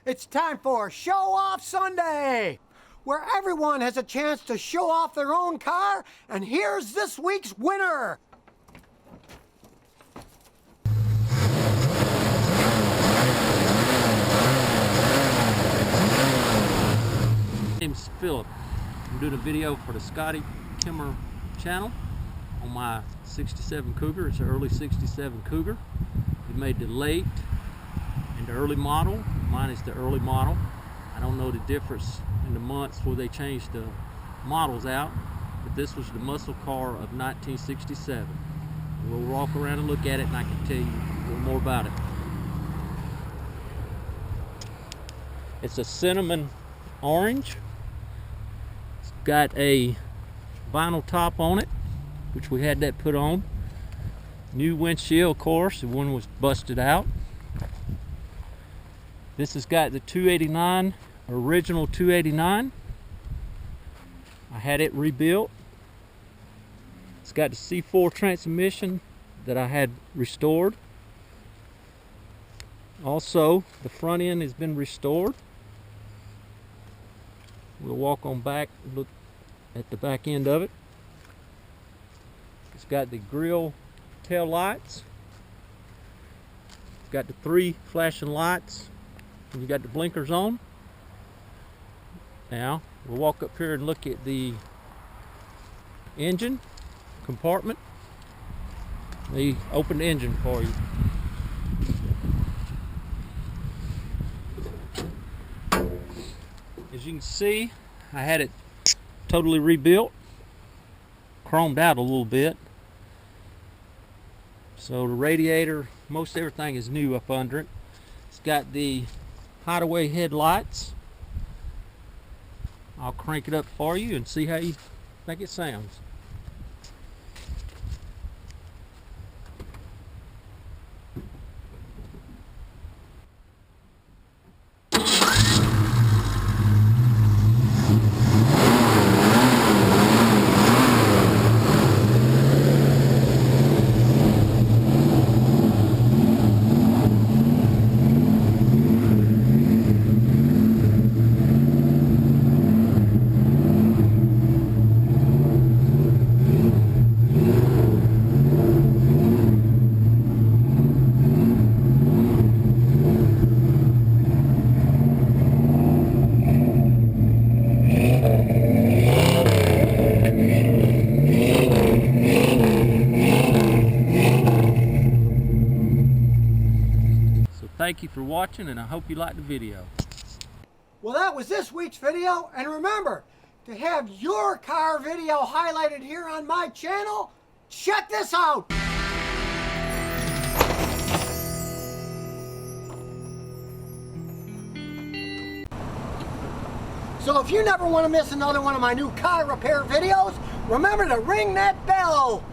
It's time for Show Off Sunday, where everyone has a chance to show off their own car, and here's this week's winner. My name's Phillip. I'm doing a video for the Scotty Kilmer channel on my 67 Cougar. It's an early 67 Cougar. We made the late and the early model. Mine is the early model. I don't know the difference in the months where they changed the models out, but this was the muscle car of 1967. We'll walk around and look at it, and I can tell you a little more about it. It's a cinnamon orange. It's got a vinyl top on it, which we had that put on. New windshield, of course. The one was busted out. This has got the 289, original 289. I had it rebuilt. It's got the C4 transmission that I had restored. Also, the front end has been restored. We'll walk on back and look at the back end of it. It's got the grill tail lights. It's got the 3 flashing lights. And you got the blinkers on. Now we'll walk up here and look at the engine compartment. Let me open the engine for you. As you can see, I had it totally rebuilt, chromed out a little bit. So the radiator, most everything is new up under it. It's got the hideaway headlights. I'll crank it up for you and see how you think it sounds. Thank you for watching, and I hope you liked the video. Well, that was this week's video, and remember, to have your car video highlighted here on my channel, check this out! So if you never want to miss another one of my new car repair videos, remember to ring that bell!